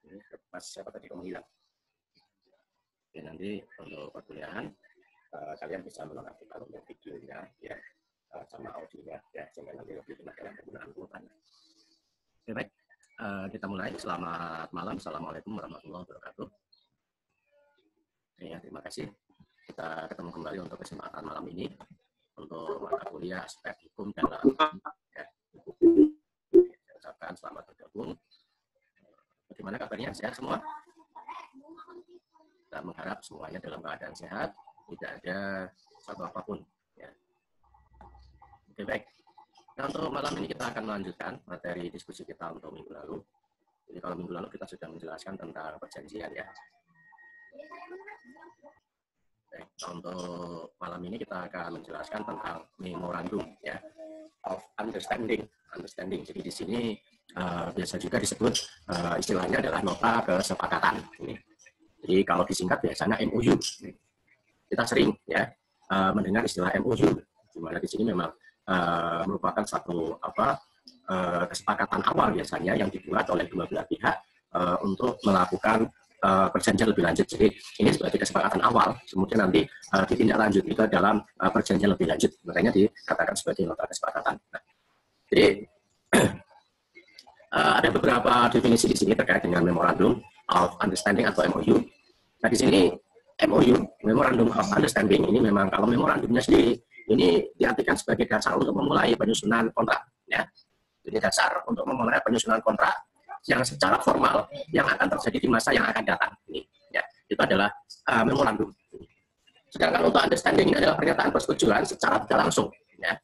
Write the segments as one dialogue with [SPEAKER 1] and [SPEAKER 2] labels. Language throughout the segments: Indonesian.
[SPEAKER 1] Ini Mas siapa tadi kamu hilang? Oke, nanti untuk perkuliahan kalian bisa menonaktifkan untuk videonya ya sama audionya ya, sehingga nanti lebih enak dalam penggunaan kuota. Oke, baik. Kita mulai. Selamat malam. Assalamualaikum warahmatullahi wabarakatuh. Ya, terima kasih. Kita ketemu kembali untuk kesempatan malam ini untuk mata kuliah aspek hukum dalam ya. Saya ucapkan selamat bergabung. Bagaimana kabarnya? Sehat semua? Kita mengharap semuanya dalam keadaan sehat, tidak ada suatu apapun. Ya. Oke, baik. Nah, untuk malam ini kita akan melanjutkan materi diskusi kita untuk minggu lalu. Jadi kalau minggu lalu kita sudah menjelaskan tentang perjanjian ya. Baik, untuk malam ini kita akan menjelaskan tentang memorandum ya of understanding. Jadi di sini biasa juga disebut istilahnya adalah nota kesepakatan. Jadi kalau disingkat biasanya MOU. Kita sering ya mendengar istilah MOU, di mana di sini memang merupakan satu kesepakatan awal biasanya yang dibuat oleh dua belah pihak untuk melakukan perjanjian lebih lanjut. Jadi ini sebagai kesepakatan awal, kemudian nanti ditindaklanjuti ke dalam perjanjian lebih lanjut. Makanya dikatakan sebagai nota kesepakatan. Nah, jadi ada beberapa definisi di sini terkait dengan memorandum of understanding atau MOU. Nah, di sini MOU, memorandum of understanding, ini memang kalau memorandumnya sendiri ini diartikan sebagai dasar untuk memulai penyusunan kontrak ya. Jadi dasar untuk memulai penyusunan kontrak yang secara formal yang akan terjadi di masa yang akan datang. Ini ya, itu adalah memorandum. Sedangkan untuk understanding ini adalah pernyataan persetujuan secara tidak langsung ya,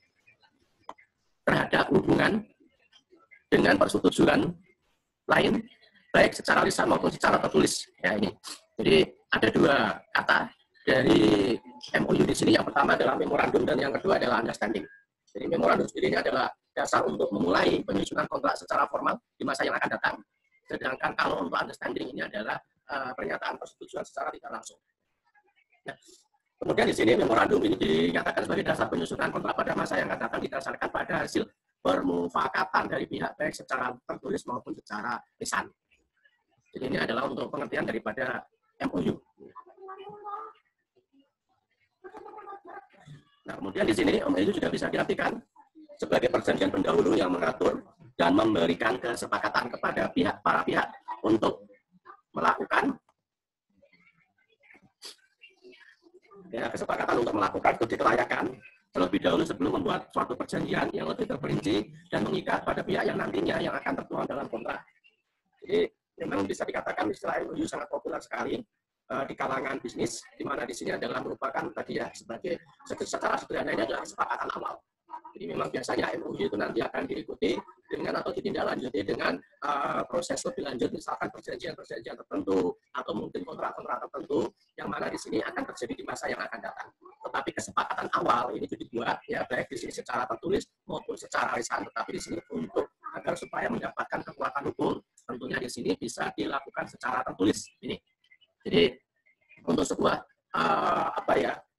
[SPEAKER 1] terhadap hubungan dengan persetujuan lain baik secara lisan maupun secara tertulis ya. Ini jadi ada dua kata dari MOU di sini. Yang pertama adalah memorandum dan yang kedua adalah understanding. Jadi memorandum sendiri ini adalah dasar untuk memulai penyusunan kontrak secara formal di masa yang akan datang. Sedangkan kalau untuk understanding ini adalah pernyataan persetujuan secara tidak langsung. Nah, kemudian di sini memorandum ini dinyatakan sebagai dasar penyusunan kontrak pada masa yang akan datang didasarkan pada hasil permufakatan dari pihak baik secara tertulis maupun secara lisan. Jadi ini adalah untuk pengertian daripada MOU. Nah, kemudian di sini MOU juga bisa diartikan sebagai perjanjian pendahulu yang mengatur dan memberikan kesepakatan kepada para pihak untuk melakukan kesepakatan untuk melakukan studi kelayakan terlebih dahulu sebelum membuat suatu perjanjian yang lebih terperinci dan mengikat pada pihak yang nantinya yang akan tertuang dalam kontrak. Jadi memang bisa dikatakan istilah MOU sangat populer sekali di kalangan bisnis, di mana di sini adalah merupakan tadi ya sebagai secara sederhana ini adalah kesepakatan awal. Jadi memang biasanya MOU itu nanti akan diikuti dengan atau ditindaklanjuti dengan proses lebih lanjut, misalkan perjanjian-perjanjian tertentu atau mungkin kontrak-kontrak tertentu yang mana di sini akan terjadi di masa yang akan datang. Tetapi kesepakatan awal ini dibuat ya baik di sini secara tertulis maupun secara lisan. Tetapi di sini untuk agar supaya mendapatkan kekuatan hukum, tentunya di sini bisa dilakukan secara tertulis. Ini. Jadi untuk sebuah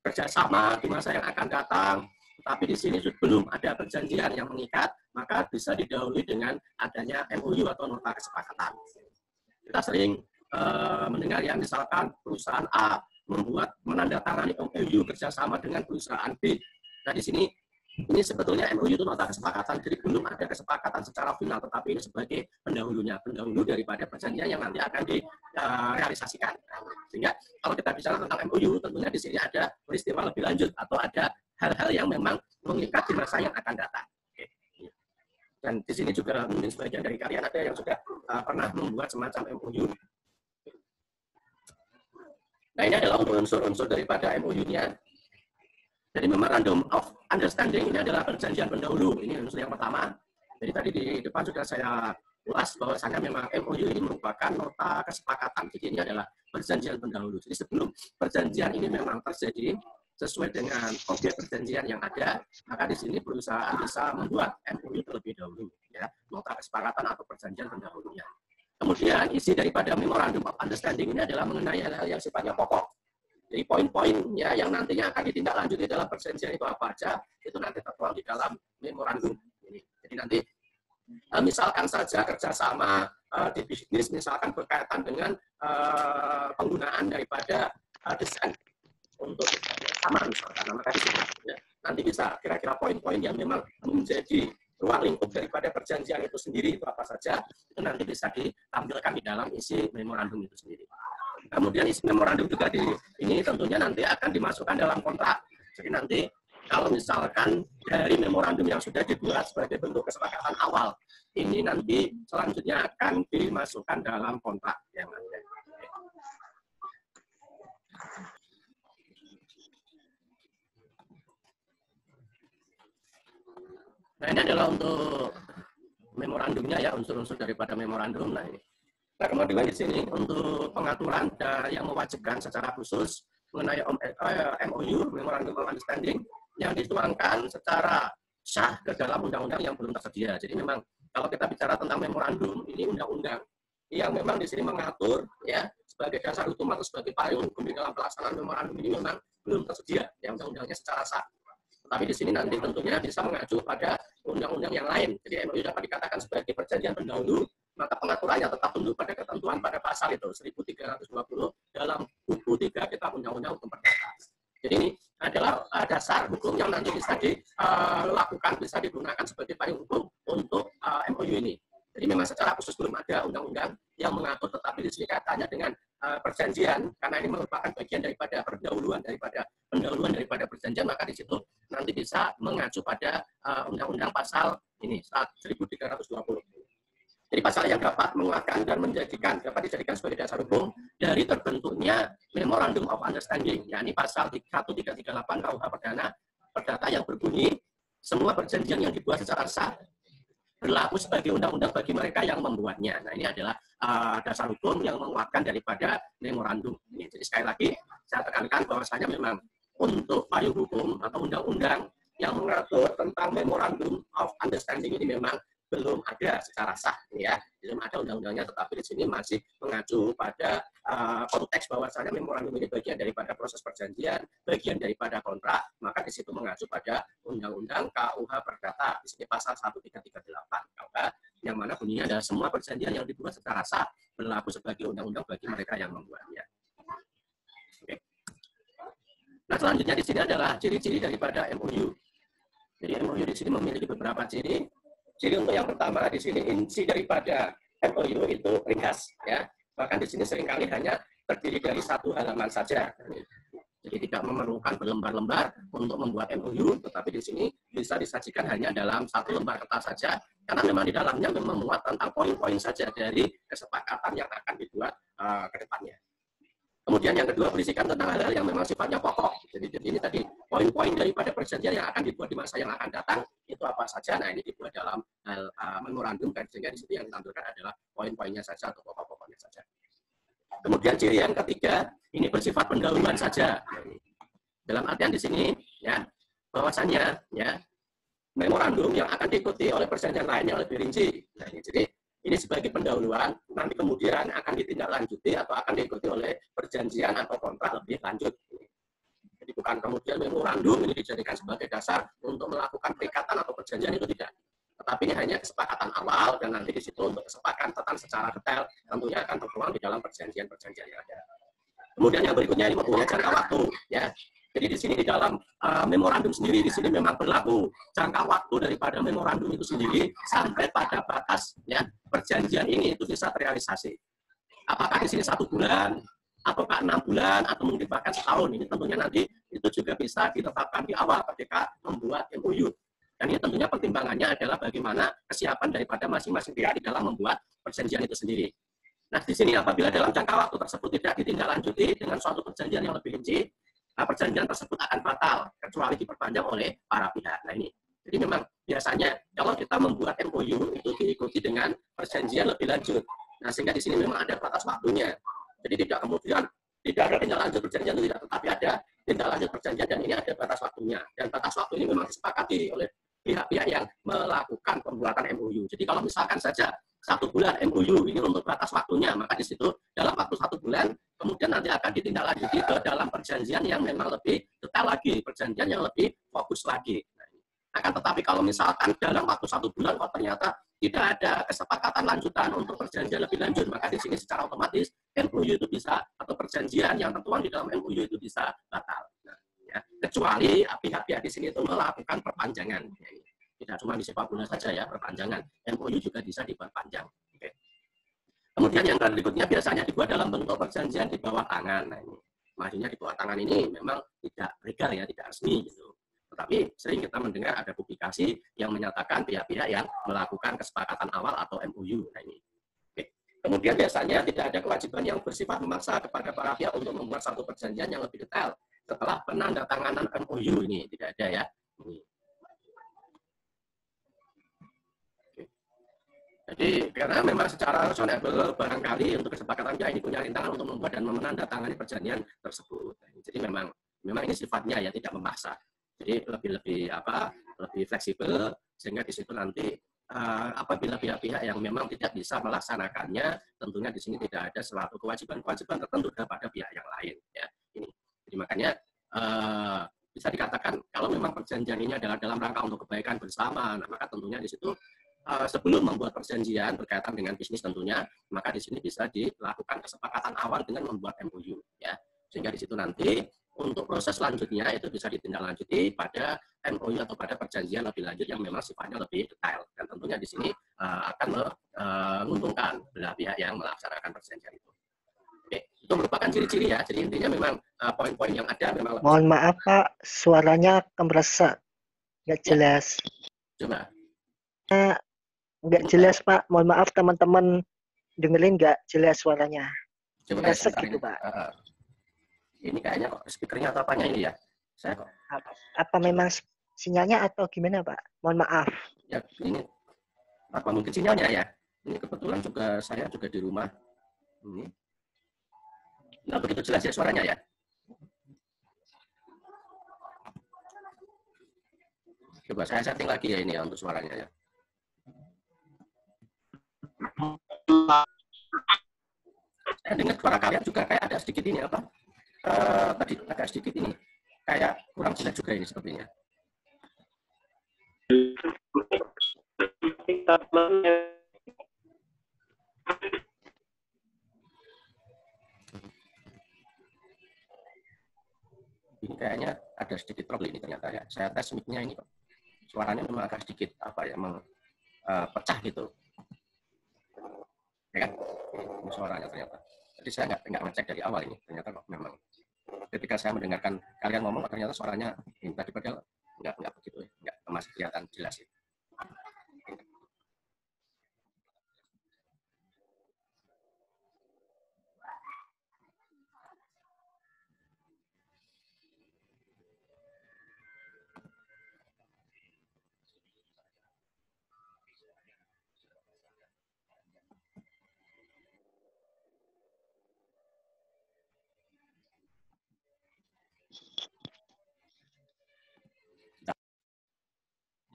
[SPEAKER 1] kerjasama di masa yang akan datang. Tapi di sini belum ada perjanjian yang mengikat, maka bisa didahului dengan adanya MOU atau nota kesepakatan. Kita sering mendengar yang misalkan perusahaan A menandatangani MOU kerjasama dengan perusahaan B. Nah di sini ini sebetulnya MOU itu nota kesepakatan, jadi belum ada kesepakatan secara final, tetapi ini sebagai pendahulu daripada perjanjian yang nanti akan direalisasikan. Sehingga kalau kita bicara tentang MOU, tentunya di sini ada peristiwa lebih lanjut atau ada hal-hal yang memang mengikat di masa yang akan datang. Dan di sini juga mungkin sebagian dari kalian ada yang sudah pernah membuat semacam MOU. Nah ini adalah unsur-unsur daripada MOU-nya. Jadi memorandum of understanding ini adalah perjanjian pendahulu. Ini unsur yang pertama. Jadi tadi di depan sudah saya ulas bahwasanya memang MOU ini merupakan nota kesepakatan. Jadi ini adalah perjanjian pendahulu. Jadi sebelum perjanjian ini memang terjadi sesuai dengan objek perjanjian yang ada, maka di sini perusahaan bisa membuat MOU terlebih dahulu, ya, nota kesepakatan atau perjanjian pendahulunya. Kemudian isi daripada memorandum of understanding ini adalah mengenai hal-hal yang sifatnya pokok. Jadi poin-poin ya yang nantinya akan ditindaklanjuti dalam perjanjian itu apa aja, itu nanti tertuang di dalam memorandum ini. Jadi nanti misalkan saja kerjasama di bisnis misalkan berkaitan dengan penggunaan daripada desain untuk sama misalkan. Nah, maka di sini ya, nanti bisa kira-kira poin-poin yang memang menjadi ruang lingkup daripada perjanjian itu sendiri itu apa saja, itu nanti bisa ditampilkan di dalam isi memorandum itu sendiri. Kemudian isi memorandum juga ini tentunya nanti akan dimasukkan dalam kontrak. Jadi nanti kalau misalkan dari memorandum yang sudah dibuat sebagai bentuk kesepakatan awal, ini nanti selanjutnya akan dimasukkan dalam kontrak yang ada. Nah, ini adalah untuk memorandumnya ya, unsur-unsur daripada memorandum. Nah, ini. Nah, kemudian di sini untuk pengaturan yang mewajibkan secara khusus mengenai MOU, Memorandum of Understanding, yang dituangkan secara sah ke dalam undang-undang yang belum tersedia. Jadi memang kalau kita bicara tentang memorandum, ini undang-undang yang memang di sini mengatur ya sebagai dasar hukum atau sebagai payung hukum di dalam pelaksanaan memorandum ini memang belum tersedia ya undang-undangnya secara sah. Tetapi di sini nanti tentunya bisa mengacu pada undang-undang yang lain. Jadi MOU dapat dikatakan sebagai perjanjian pendahulu, maka pengaturannya tetap tunduk pada ketentuan pada pasal itu 1320 dalam buku 3 Kitab Undang-Undang Hukum Perdata. Jadi ini adalah dasar hukum yang nanti bisa dilakukan, bisa digunakan sebagai payung hukum untuk MOU ini. Jadi memang secara khusus belum ada undang-undang yang mengatur, tetapi di sini katanya dengan perjanjian, karena ini merupakan bagian daripada pendahuluan daripada perjanjian, maka di situ nanti bisa mengacu pada undang-undang pasal ini 1320. Jadi pasal yang dapat menguatkan dan dapat dijadikan sebagai dasar hukum dari terbentuknya Memorandum of Understanding, yakni pasal 1338 KUH Perdata yang berbunyi semua perjanjian yang dibuat secara sah berlaku sebagai undang-undang bagi mereka yang membuatnya. Nah, ini adalah dasar hukum yang menguatkan daripada memorandum ini. Jadi sekali lagi saya tekankan bahwasanya memang untuk payung hukum atau undang-undang yang mengatur tentang Memorandum of Understanding ini memang belum ada secara sah, ya. Belum ada undang-undangnya, tetapi di sini masih mengacu pada konteks bahwasanya memorandum ini bagian daripada proses perjanjian, bagian daripada kontrak, maka di situ mengacu pada Undang-Undang KUH Perdata. Di sini pasal 1338 KUH, yang mana bunyinya adalah semua perjanjian yang dibuat secara sah berlaku sebagai undang-undang bagi mereka yang membuatnya. Oke. Nah, selanjutnya di sini adalah ciri-ciri daripada MOU. Jadi MOU di sini memiliki beberapa ciri. Jadi untuk yang pertama di sini inti daripada MOU itu ringkas, ya. Bahkan di sini seringkali hanya terdiri dari satu halaman saja. Jadi tidak memerlukan berlembar-lembar untuk membuat MOU, tetapi di sini bisa disajikan hanya dalam satu lembar kertas saja, karena memang di dalamnya memuat tentang poin-poin saja dari kesepakatan yang akan dibuat ke depannya. Kemudian yang kedua berisikan tentang hal-hal yang memang sifatnya pokok. Jadi ini tadi poin-poin daripada perjanjian yang akan dibuat di masa yang akan datang itu apa saja. Nah, ini dibuat dalam memorandum, dan sehingga di situ yang ditampilkan adalah poin-poinnya saja atau pokok-pokoknya saja. Kemudian ciri yang ketiga ini bersifat pendahuluan saja. Dalam artian di sini ya bahwasanya ya memorandum yang akan diikuti oleh perjanjian lain yang lebih rinci. Nah, jadi ini sebagai pendahuluan, nanti kemudian akan ditindaklanjuti atau akan diikuti oleh perjanjian atau kontrak lebih lanjut. Jadi bukan kemudian memorandum ini dijadikan sebagai dasar untuk melakukan perikatan atau perjanjian, itu tidak. Tetapi ini hanya kesepakatan awal, dan nanti di situ untuk kesepakatan secara detail tentunya akan tertuang di dalam perjanjian-perjanjian yang ada. Kemudian yang berikutnya ini mempunyai jangka waktu, ya. Jadi di sini di dalam memorandum sendiri di sini memang berlaku jangka waktu daripada memorandum itu sendiri sampai pada batas ya perjanjian ini itu bisa terrealisasi. Apakah di sini 1 bulan, ataukah 6 bulan, atau mungkin bahkan setahun, ini tentunya nanti itu juga bisa ditetapkan di awal ketika membuat MOU. Dan ini tentunya pertimbangannya adalah bagaimana kesiapan daripada masing-masing pihak di dalam membuat perjanjian itu sendiri. Nah, di sini apabila dalam jangka waktu tersebut tidak ditindaklanjuti dengan suatu perjanjian yang lebih rinci, perjanjian tersebut akan batal kecuali diperpanjang oleh para pihak. Nah, ini jadi memang biasanya kalau kita membuat MOU itu diikuti dengan perjanjian lebih lanjut. Nah, sehingga di sini memang ada batas waktunya. Jadi tidak kemudian tidak ada tindak lanjut perjanjian, tidak, tetapi ada tindak lanjut perjanjian, dan ini ada batas waktunya. Dan batas waktu ini memang disepakati oleh pihak-pihak yang melakukan pembuatan MOU. Jadi kalau misalkan saja 1 bulan MOU ini untuk batas waktunya, maka di situ dalam waktu 1 bulan kemudian nanti akan ditindaklanjuti ke dalam perjanjian yang memang lebih detail lagi, perjanjian yang lebih fokus lagi. Nah, akan tetapi kalau misalkan dalam waktu 1 bulan kok ternyata tidak ada kesepakatan lanjutan untuk perjanjian lebih lanjut, maka di sini secara otomatis MOU itu bisa, atau perjanjian yang tertuang di dalam MOU itu bisa batal. Nah, ya, kecuali pihak-pihak di sini itu melakukan perpanjangan. Ya, tidak cuma di sepak bola saja ya, perpanjangan. MOU juga bisa diperpanjang. Oke. Kemudian yang berikutnya biasanya dibuat dalam bentuk perjanjian di bawah tangan. Nah, ini maksudnya di bawah tangan ini memang tidak legal ya, tidak resmi gitu. Tetapi sering kita mendengar ada publikasi yang menyatakan pihak-pihak yang melakukan kesepakatan awal atau MOU. Nah, ini. Oke. Kemudian biasanya tidak ada kewajiban yang bersifat memaksa kepada para pihak untuk membuat satu perjanjian yang lebih detail setelah penandatanganan MOU ini. Tidak ada ya. Ini. Jadi karena memang secara reasonable barangkali untuk kesepakatan ini punya rintangan untuk membuat dan menandatangani perjanjian tersebut. Jadi memang ini sifatnya ya tidak memaksa. Jadi lebih fleksibel sehingga di situ nanti apabila pihak-pihak yang memang tidak bisa melaksanakannya, tentunya di sini tidak ada suatu kewajiban-kewajiban tertentu kepada pihak yang lain. Ya, ini. Jadi makanya bisa dikatakan kalau memang perjanjian ini adalah dalam rangka untuk kebaikan bersama, nah, maka tentunya di situ sebelum membuat perjanjian berkaitan dengan bisnis tentunya, maka di sini bisa dilakukan kesepakatan awal dengan membuat MOU, ya. Sehingga di situ nanti untuk proses selanjutnya itu bisa ditindaklanjuti pada MOU atau pada perjanjian lebih lanjut yang memang sifatnya lebih detail. Dan tentunya di sini akan menguntungkan belah pihak yang melaksanakan perjanjian itu. Oke, itu merupakan ciri-ciri ya. Jadi intinya memang poin-poin yang ada memang.
[SPEAKER 2] Mohon maaf Pak, suaranya kemresak, nggak jelas.
[SPEAKER 1] Coba.
[SPEAKER 2] Nggak jelas Pak, mohon maaf teman-teman dengerin nggak jelas suaranya.
[SPEAKER 1] Coba
[SPEAKER 2] Resek gitu Pak.
[SPEAKER 1] Ini kayaknya kok speakernya atau apanya ini ya? Saya kok.
[SPEAKER 2] Apa memang sinyalnya atau gimana Pak? Mohon maaf.
[SPEAKER 1] Ya ini apa mungkin sinyalnya ya? Ini kebetulan juga saya juga di rumah. Ini. Nggak begitu jelas ya suaranya ya? Coba saya setting lagi ya ini ya untuk suaranya ya. Saya dengar suara kalian juga kayak ada sedikit ini apa? Tadi agak sedikit ini kayak kurang jelas juga ini sepertinya. Ini kayaknya ada sedikit problem ini ternyata ya. Saya tes mic-nya ini kok. Suaranya memang agak sedikit pecah gitu. Ya kan? Ini suaranya ternyata. Jadi saya nggak ngecek dari awal ini. Ternyata kok memang ketika saya mendengarkan kalian ngomong, ternyata suaranya ini tadi padahal nggak begitu ya. Nggak masih kelihatan jelas ya.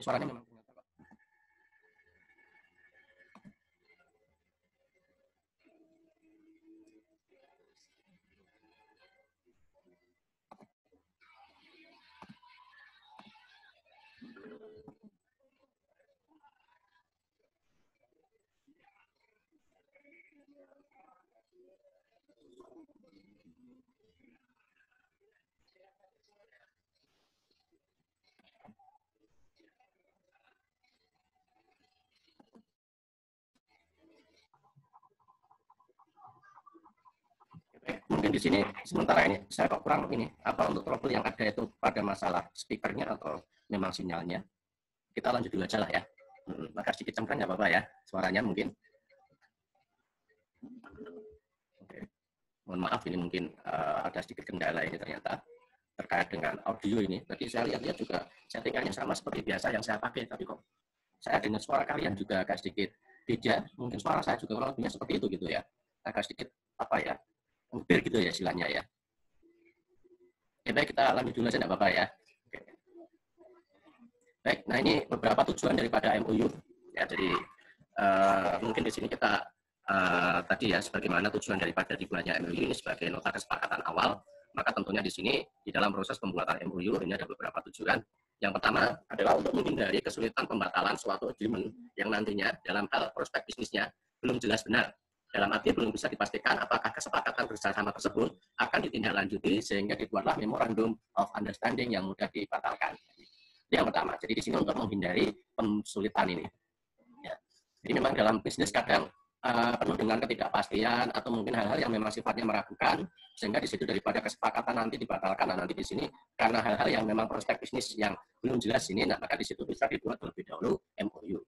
[SPEAKER 1] Suaranya memang ternyata kok. Mungkin di sini sementara ini saya kok kurang ini apa untuk trouble yang ada itu pada masalah speakernya atau memang sinyalnya. Kita lanjut dulu aja lah ya. Agak sedikit cempreng nggak apa-apa ya suaranya mungkin. Oke. Mohon maaf ini mungkin ada sedikit kendala ini ternyata terkait dengan audio ini. Tadi saya lihat juga settingannya sama seperti biasa yang saya pakai, tapi kok saya dengar suara kalian juga agak sedikit beda. Mungkin suara saya juga kurang lebihnya seperti itu gitu ya. Agak sedikit apa ya? Hampir gitu ya istilahnya ya. Oke, baik kita lanjut dulu aja enggak apa-apa ya. Oke. Baik, nah ini beberapa tujuan daripada MOU. Ya, jadi mungkin di sini kita tadi ya sebagaimana tujuan daripada dibuatnya MOU ini sebagai nota kesepakatan awal, maka tentunya di sini di dalam proses pembuatan MOU ini ada beberapa tujuan. Yang pertama adalah untuk menghindari kesulitan pembatalan suatu agreement yang nantinya dalam hal prospek bisnisnya belum jelas benar. Dalam arti belum bisa dipastikan apakah kesepakatan bersama tersebut akan ditindaklanjuti sehingga dibuatlah memorandum of understanding yang mudah dibatalkan. Itu yang pertama. Jadi di sini untuk menghindari kesulitan ini. Ya. Jadi memang dalam bisnis kadang penuh dengan ketidakpastian atau mungkin hal-hal yang memang sifatnya meragukan, sehingga di situ daripada kesepakatan nanti dibatalkan. Nah, nanti di sini karena hal-hal yang memang prospek bisnis yang belum jelas ini, nah, maka di situ bisa dibuat terlebih dahulu MOU.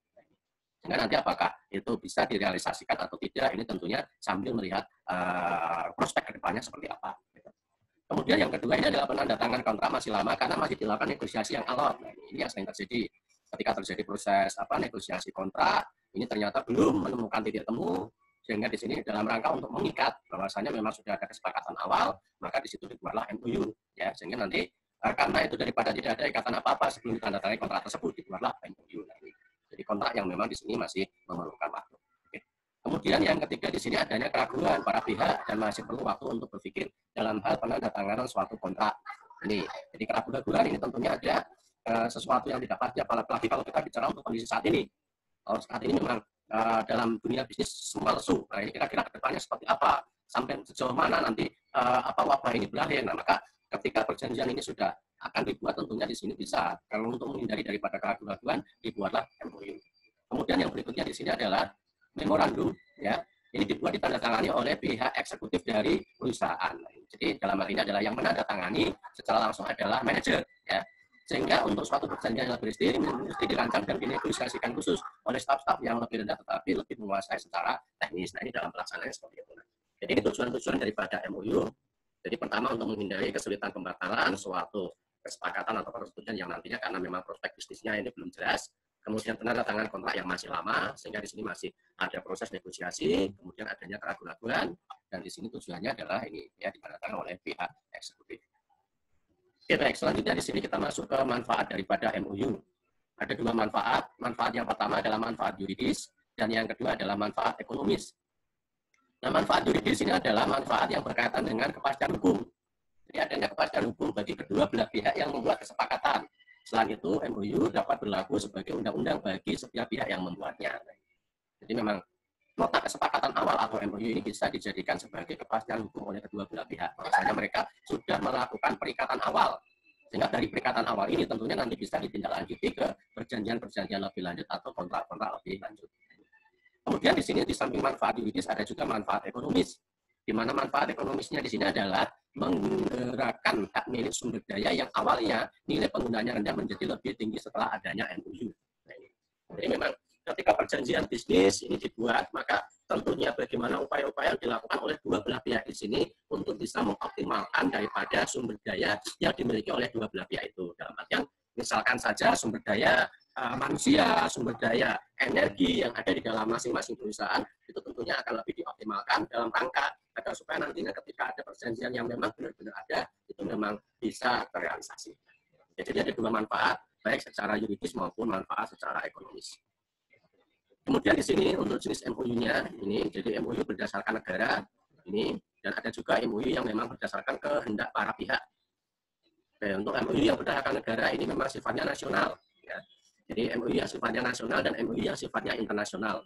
[SPEAKER 1] Sehingga nanti apakah itu bisa direalisasikan atau tidak, ini tentunya sambil melihat prospek kedepannya seperti apa. Kemudian yang kedua ini adalah penandatangan kontrak masih lama karena masih dilakukan negosiasi yang alot. Nah, ini yang sering terjadi ketika terjadi proses negosiasi kontrak, ini ternyata belum menemukan titik temu, sehingga di sini dalam rangka untuk mengikat bahwasanya memang sudah ada kesepakatan awal, maka di situ dibuatlah MOU, ya, sehingga nanti karena itu daripada tidak ada ikatan apa-apa sebelum ditandatangani kontrak tersebut, dibuatlah MOU. Jadi kontrak yang memang di sini masih memerlukan waktu. Oke. Kemudian yang ketiga di sini adanya keraguan para pihak dan masih perlu waktu untuk berpikir dalam hal penandatanganan suatu kontrak. Ini, jadi keraguan ini tentunya ada sesuatu yang tidak pasti, apalagi kalau kita bicara untuk kondisi saat ini. Kalau saat ini memang dalam dunia bisnis semua lesu. Nah, ini kira-kira kedepannya seperti apa? Sampai sejauh mana nanti wabah ini berakhir? Nah, maka ketika perjanjian ini sudah akan dibuat, tentunya di sini bisa, kalau untuk menghindari daripada keraguan, dibuatlah MOU. Kemudian yang berikutnya di sini adalah memorandum, ya. Ini dibuat ditandatangani oleh pihak eksekutif dari perusahaan. Jadi dalam hal ini adalah yang menandatangani secara langsung adalah manajer, ya. Sehingga untuk suatu perjanjian yang mesti dirancang dan dinegosiasikan khusus oleh staf-staf yang lebih rendah tetapi lebih menguasai secara teknis. Nah, ini dalam pelaksanaannya seperti itu. Jadi ini tujuan-tujuan daripada MOU. Jadi pertama untuk menghindari kesulitan pembatalan suatu kesepakatan atau persetujuan yang nantinya karena memang prospek bisnisnya ini belum jelas. Kemudian penandatanganan kontrak yang masih lama, sehingga di sini masih ada proses negosiasi, kemudian adanya keraguan-keraguan, dan di sini tujuannya adalah ini ya ditandatangani oleh pihak eksekutif. Oke, baik. Selanjutnya di sini kita masuk ke manfaat daripada MOU. Ada dua manfaat. Manfaat yang pertama adalah manfaat yuridis, dan yang kedua adalah manfaat ekonomis. Nah, manfaat yuridis ini adalah manfaat yang berkaitan dengan kepastian hukum. Jadi adanya kepastian hukum bagi kedua belah pihak yang membuat kesepakatan. Selain itu, MOU dapat berlaku sebagai undang-undang bagi setiap pihak yang membuatnya. Jadi memang nota kesepakatan awal atau MOU ini bisa dijadikan sebagai kepastian hukum oleh kedua belah pihak. Misalnya mereka sudah melakukan perikatan awal. Sehingga dari perikatan awal ini tentunya nanti bisa ditindaklanjuti ke perjanjian-perjanjian lebih lanjut atau kontrak-kontrak lebih lanjut. Kemudian di sini di samping manfaat yuridis ada juga manfaat ekonomis. Di mana manfaat ekonomisnya di sini adalah menggerakkan hak milik sumber daya yang awalnya nilai penggunanya rendah menjadi lebih tinggi setelah adanya MOU. Nah, jadi memang ketika perjanjian bisnis ini dibuat, maka tentunya bagaimana upaya-upaya yang dilakukan oleh dua belah pihak di sini untuk bisa mengoptimalkan daripada sumber daya yang dimiliki oleh dua belah pihak itu. Dalam artian, misalkan saja sumber daya manusia, sumber daya energi yang ada di dalam masing-masing perusahaan, itu tentunya akan lebih dioptimalkan dalam rangka agar supaya nantinya ketika ada perjanjian yang memang benar-benar ada, itu memang bisa terrealisasi. Jadi ada dua manfaat, baik secara yuridis maupun manfaat secara ekonomis. Kemudian di sini untuk jenis MOU-nya ini, jadi MOU berdasarkan negara ini, dan ada juga MOU yang memang berdasarkan kehendak para pihak. Oke, untuk MOU yang berdasarkan negara ini memang sifatnya nasional, ya. Jadi MOU yang sifatnya nasional dan MOU yang sifatnya internasional.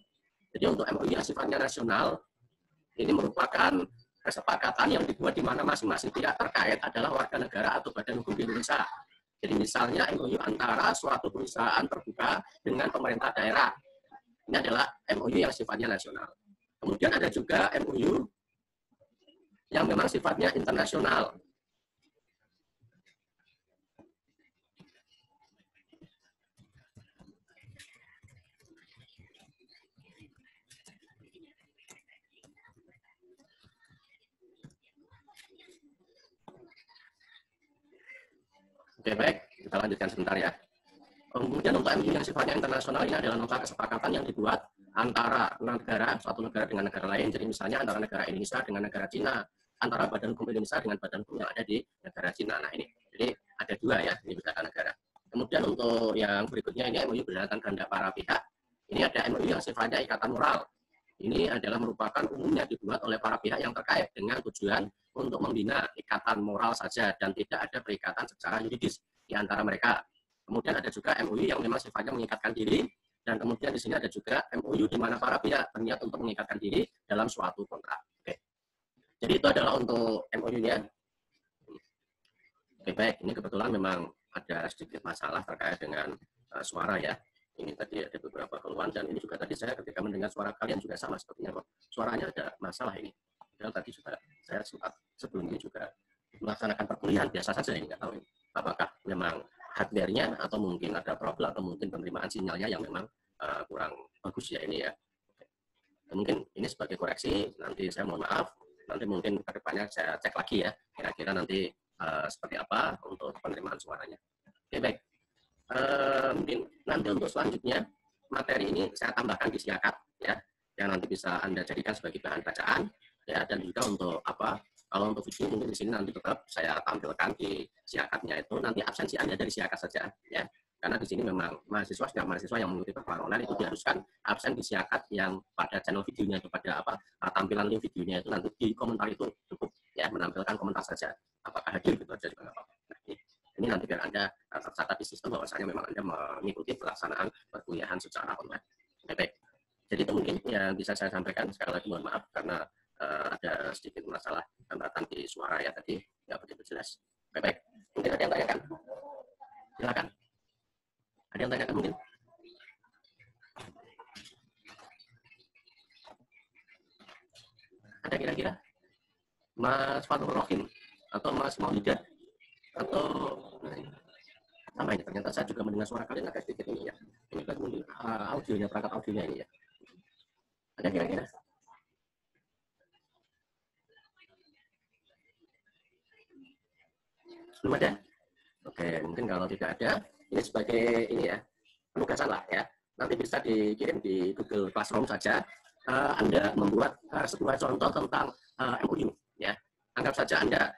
[SPEAKER 1] Jadi untuk MOU yang sifatnya nasional ini merupakan kesepakatan yang dibuat di mana masing-masing pihak terkait adalah warga negara atau badan hukum di Indonesia. Jadi misalnya MOU antara suatu perusahaan terbuka dengan pemerintah daerah. Ini adalah MOU yang sifatnya nasional. Kemudian ada juga MOU yang memang sifatnya internasional. Oke, baik. Kita lanjutkan sebentar ya. Kemudian untuk MOU yang sifatnya internasional ini adalah nota kesepakatan yang dibuat antara negara, suatu negara dengan negara lain. Jadi misalnya antara negara Indonesia dengan negara Cina, antara badan hukum Indonesia dengan badan hukum yang ada di negara Cina. Nah ini, jadi ada dua ya, di berdasarkan negara. Kemudian untuk yang berikutnya ini MOU berdasarkan kehendak para pihak. Ini ada MOU yang sifatnya ikatan moral. Ini adalah merupakan umumnya dibuat oleh para pihak yang terkait dengan tujuan untuk membina ikatan moral saja dan tidak ada perikatan secara yuridis di antara mereka. Kemudian ada juga MOU yang memang sifatnya mengikatkan diri, dan kemudian di sini ada juga MOU di mana para pihak berniat untuk mengikatkan diri dalam suatu kontrak. Oke. Jadi itu adalah untuk MOU-nya. Oke, baik. Ini kebetulan memang ada sedikit masalah terkait dengan suara ya. Ini tadi ada beberapa keluhan, dan ini juga tadi saya ketika mendengar suara kalian juga sama sepertinya kok. Suaranya ada masalah ini. Padahal tadi juga saya sempat sebelum ini juga melaksanakan perkuliahan biasa saja, ini nggak tahu ini. Apakah memang hardware-nya atau mungkin ada problem atau mungkin penerimaan sinyalnya yang memang kurang bagus ya ini ya. Mungkin ini sebagai koreksi, nanti saya mohon maaf, nanti mungkin ke depannya saya cek lagi ya, kira-kira nanti seperti apa untuk penerimaan suaranya. Oke, baik. Mungkin nanti untuk selanjutnya materi ini saya tambahkan di siakat ya, yang nanti bisa Anda jadikan sebagai bahan bacaan ya, dan juga untuk apa, kalau untuk video mungkin di sini nanti tetap saya tampilkan di siakatnya itu, nanti absensi Anda dari siakat saja ya, karena di sini memang mahasiswa yang mengikuti perkuliahan online itu diharuskan absen di siakat yang pada channel videonya itu, pada apa tampilan link videonya itu, nanti di komentar itu cukup ya, menampilkan komentar saja, apakah hadir gitu aja juga nggak apa-apa. Nah, ini nanti biar Anda tercatat di sistem bahwasanya memang Anda mengikuti pelaksanaan perkuliahan secara online. Baik. Jadi itu mungkin yang bisa saya sampaikan. Sekali lagi mohon maaf karena ada sedikit masalah hambatan di suara ya tadi, nggak begitu jelas. Baik. Mungkin ada yang tanyakan? Silakan. Ada yang tanyakan mungkin? Ada kira-kira? Mas Fatul Rohim atau Mas Maulidah atau sama ini, ternyata saya juga mendengar suara kalian agak sedikit ini ya. Ini kan mungkin audionya, perangkat audionya ini ya. Ada kira-kira? Belum ada? Oke, mungkin kalau tidak ada, ini sebagai ini ya, penugasan lah ya. Nanti bisa dikirim di Google Classroom saja. Anda membuat sebuah contoh tentang MOU ya. Anggap saja Anda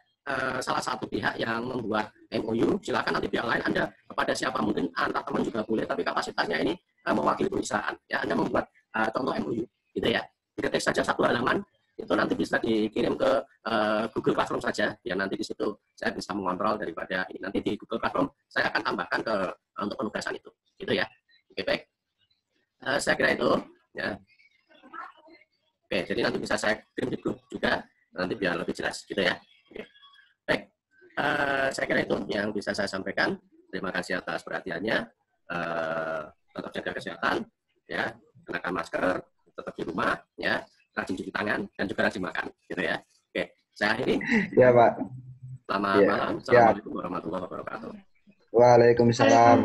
[SPEAKER 1] salah satu pihak yang membuat MOU, silakan nanti pihak lain Anda kepada siapa, mungkin antar teman juga boleh, tapi kapasitasnya ini mewakili perusahaan ya. Anda membuat contoh MOU gitu ya, ketik saja satu halaman, itu nanti bisa dikirim ke Google Classroom saja ya, nanti di situ saya bisa mengontrol daripada ini, nanti di Google Classroom saya akan tambahkan ke untuk penugasan itu gitu ya. Oke, baik, saya kira itu ya. Oke, jadi nanti bisa saya kirim di grup juga nanti biar lebih jelas gitu ya. Oke. Baik, saya kira itu yang bisa saya sampaikan. Terima kasih atas perhatiannya. Tetap jaga kesehatan, ya, kenakan masker, tetap di rumah, ya, rajin cuci tangan dan juga rajin makan, gitu ya. Oke, saya akhiri.
[SPEAKER 3] Ya, Pak.
[SPEAKER 1] Selamat malam. Assalamualaikum warahmatullahi wabarakatuh.
[SPEAKER 3] Waalaikumsalam.